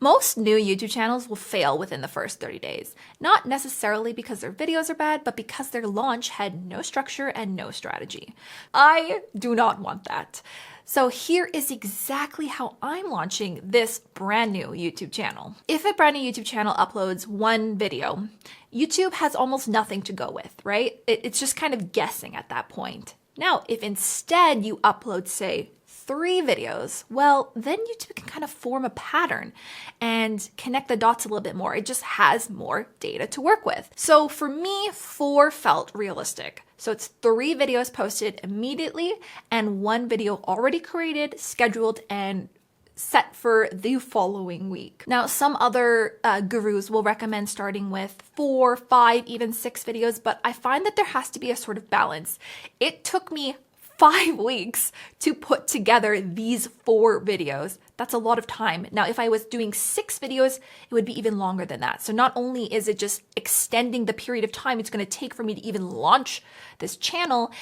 Most new YouTube channels will fail within the first 30 days, not necessarily because their videos are bad, but because their launch had no structure and no strategy. I do not want that. So here is exactly how I'm launching this brand new YouTube channel. If a brand new YouTube channel uploads one video, YouTube has almost nothing to go with, right? It's just kind of guessing at that point. Now, if instead you upload, say, 3 videos, well, then YouTube can kind of form a pattern and connect the dots a little bit more. It just has more data to work with. So for me, 4 felt realistic. So it's 3 videos posted immediately and 1 video already created, scheduled, and set for the following week. Now, some other gurus will recommend starting with 4, 5, even 6 videos, but I find that there has to be a sort of balance. It took me 5 weeks to put together these 4 videos. That's a lot of time. Now, if I was doing 6 videos, it would be even longer than that. So not only is it just extending the period of time it's going to take for me to even launch this channel,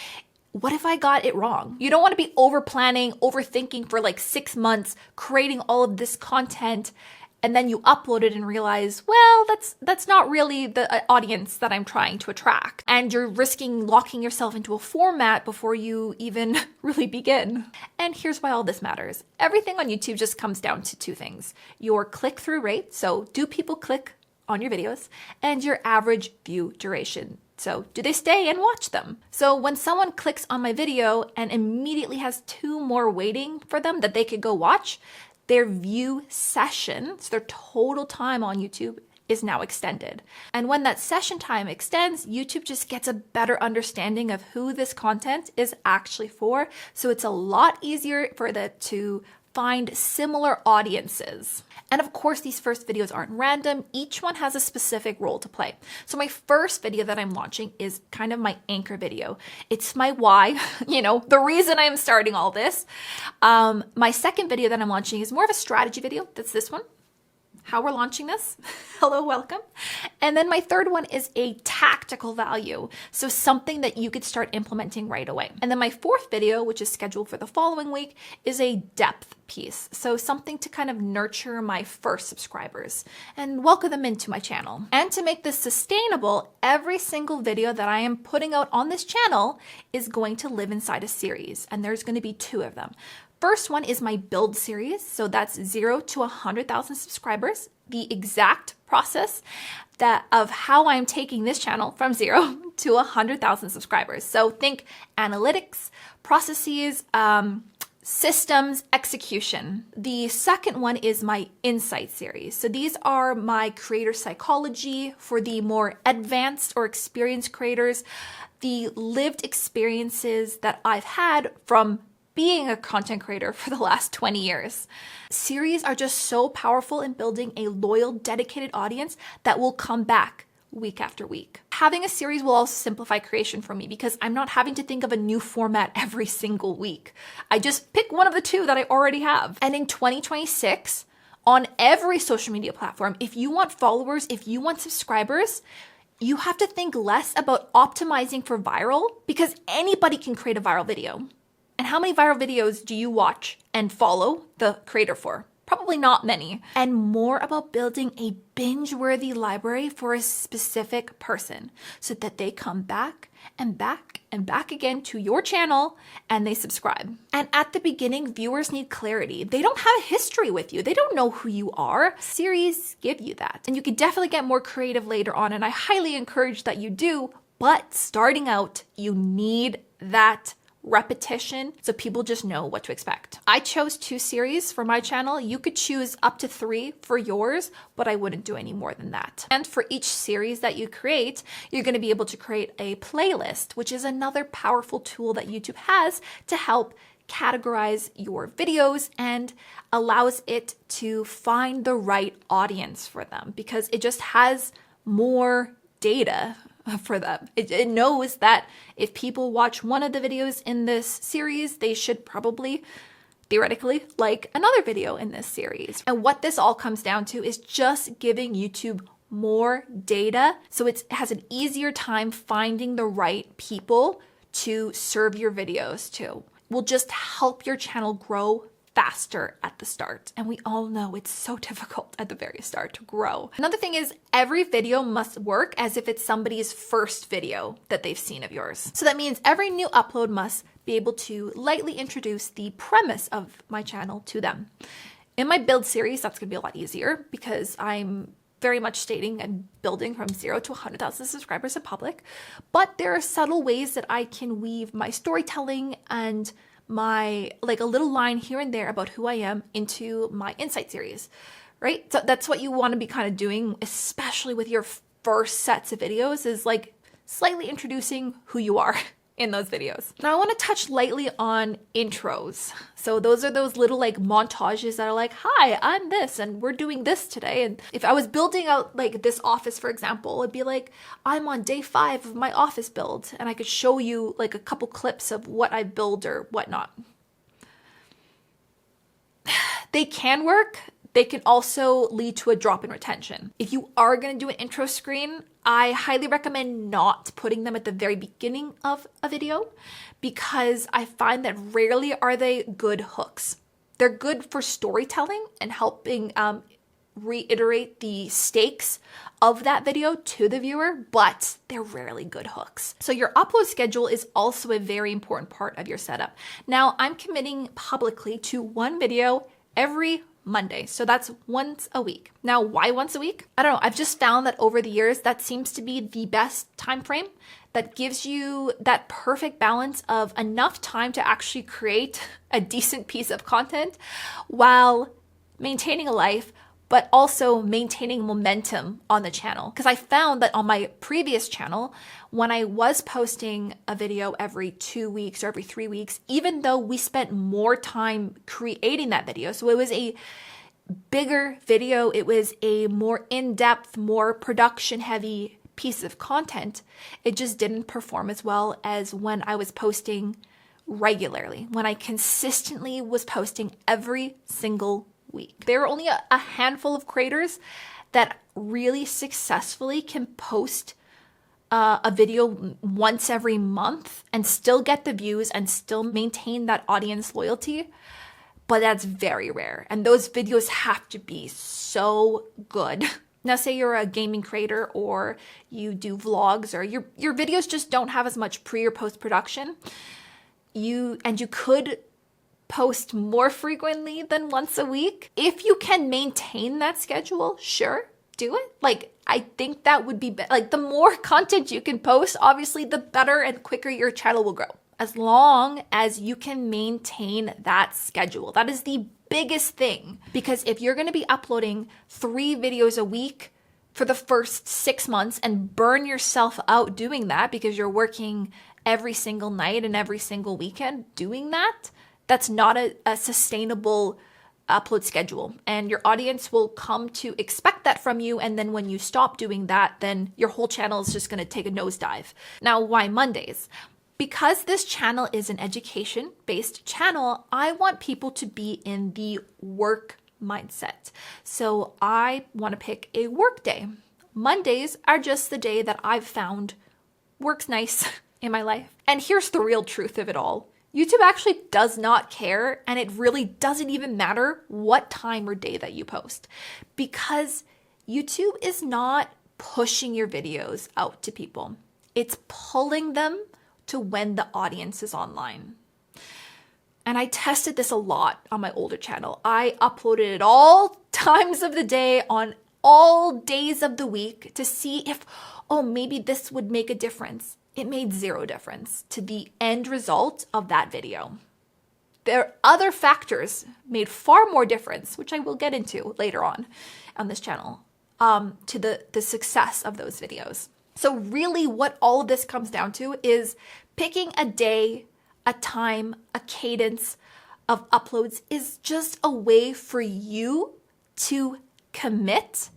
what if I got it wrong? You don't want to be over planning, overthinking for like 6 months, creating all of this content, and then you upload it and realize, well, that's not really the audience that I'm trying to attract. And you're risking locking yourself into a format before you even really begin. And here's why all this matters. Everything on YouTube just comes down to 2 things. Your click-through rate, so do people click on your videos, and your average view duration. So do they stay and watch them? So when someone clicks on my video and immediately has 2 more waiting for them that they could go watch, their view session, so their total time on YouTube, is now extended. And when that session time extends, YouTube just gets a better understanding of who this content is actually for. So it's a lot easier for them to find similar audiences. And of course, these first videos aren't random. Each one has a specific role to play. So my first video that I'm launching is kind of my anchor video. It's my why, the reason I'm starting all this. My second video that I'm launching is more of a strategy video. That's this one. How we're launching this. Hello, welcome. And then my third one is a tactical value. So something that you could start implementing right away. And then my fourth video, which is scheduled for the following week, is a depth piece. So something to kind of nurture my first subscribers and welcome them into my channel. And to make this sustainable, every single video that I am putting out on this channel is going to live inside a series. And there's going to be 2 of them. First one is my build series. So that's 0 to 100,000 subscribers, the exact process of how I'm taking this channel from 0 to 100,000 subscribers. So think analytics, processes, systems, execution. The second one is my insight series. So these are my creator psychology for the more advanced or experienced creators, the lived experiences that I've had from being a content creator for the last 20 years. Series are just so powerful in building a loyal, dedicated audience that will come back week after week. Having a series will also simplify creation for me because I'm not having to think of a new format every single week. I just pick one of the 2 that I already have. And in 2026, on every social media platform, if you want followers, if you want subscribers, you have to think less about optimizing for viral because anybody can create a viral video. And how many viral videos do you watch and follow the creator for? Probably not many. And more about building a binge-worthy library for a specific person so that they come back and back and back again to your channel and they subscribe. And at the beginning, viewers need clarity. They don't have a history with you. They don't know who you are. Series give you that. And you can definitely get more creative later on. And I highly encourage that you do. But starting out, you need that repetition so people just know what to expect. I chose 2 series for my channel. You could choose up to 3 for yours, but I wouldn't do any more than that. And for each series that you create, you're going to be able to create a playlist, which is another powerful tool that YouTube has to help categorize your videos and allows it to find the right audience for them because it just has more data for them. It knows that if people watch one of the videos in this series, they should probably, theoretically, like another video in this series. And what this all comes down to is just giving YouTube more data so it has an easier time finding the right people to serve your videos to. Will just help your channel grow faster at the start. And we all know it's so difficult at the very start to grow. Another thing is every video must work as if it's somebody's first video that they've seen of yours. So that means every new upload must be able to lightly introduce the premise of my channel to them. In my build series, that's going to be a lot easier because I'm very much stating and building from 0 to 100,000 subscribers in public. But there are subtle ways that I can weave my storytelling and my like a little line here and there about who I am into my insight series, right? So that's what you want to be kind of doing, especially with your first sets of videos, is like slightly introducing who you are in those videos. Now I want to touch lightly on intros. So those are those little like montages that are like, hi, I'm this and we're doing this today. And if I was building out like this office, for example, it'd be like, I'm on day 5 of my office build and I could show you like a couple clips of what I build or whatnot. They can work. They can also lead to a drop in retention. If you are going to do an intro screen, I highly recommend not putting them at the very beginning of a video because I find that rarely are they good hooks. They're good for storytelling and helping reiterate the stakes of that video to the viewer, but they're rarely good hooks. So your upload schedule is also a very important part of your setup. Now, I'm committing publicly to one video every Monday. So that's once a week. Now, why once a week? I don't know. I've just found that over the years, that seems to be the best time frame that gives you that perfect balance of enough time to actually create a decent piece of content while maintaining a life, but also maintaining momentum on the channel. Because I found that on my previous channel, when I was posting a video every 2 weeks or every 3 weeks, even though we spent more time creating that video, so it was a bigger video, it was a more in-depth, more production-heavy piece of content, it just didn't perform as well as when I was posting regularly, when I consistently was posting every single week. There are only a handful of creators that really successfully can post a video once every month and still get the views and still maintain that audience loyalty. But that's very rare. And those videos have to be so good. Now, say you're a gaming creator or you do vlogs or your videos just don't have as much pre or post production. You could post more frequently than once a week. If you can maintain that schedule, sure, do it. Like, I think that would be like the more content you can post, obviously, the better and quicker your channel will grow. As long as you can maintain that schedule. That is the biggest thing. Because if you're going to be uploading 3 videos a week for the first 6 months and burn yourself out doing that because you're working every single night and every single weekend doing that, that's not a sustainable upload schedule. And your audience will come to expect that from you. And then when you stop doing that, then your whole channel is just going to take a nosedive. Now, why Mondays? Because this channel is an education-based channel, I want people to be in the work mindset. So I want to pick a work day. Mondays are just the day that I've found works nice in my life. And here's the real truth of it all. YouTube actually does not care, and it really doesn't even matter what time or day that you post, because YouTube is not pushing your videos out to people. It's pulling them to when the audience is online. And I tested this a lot on my older channel. I uploaded at all times of the day on all days of the week to see if, oh, maybe this would make a difference. It made 0 difference to the end result of that video. There are other factors made far more difference, which I will get into later on this channel, to the success of those videos. So really what all of this comes down to is picking a day, a time, a cadence of uploads is just a way for you to commit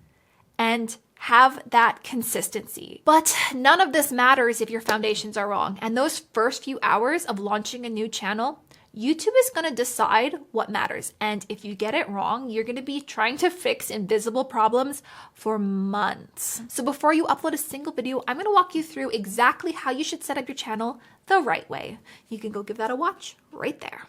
and have that consistency. But none of this matters if your foundations are wrong. And those first few hours of launching a new channel, YouTube is going to decide what matters. And if you get it wrong, you're going to be trying to fix invisible problems for months. So before you upload a single video, I'm going to walk you through exactly how you should set up your channel the right way. You can go give that a watch right there.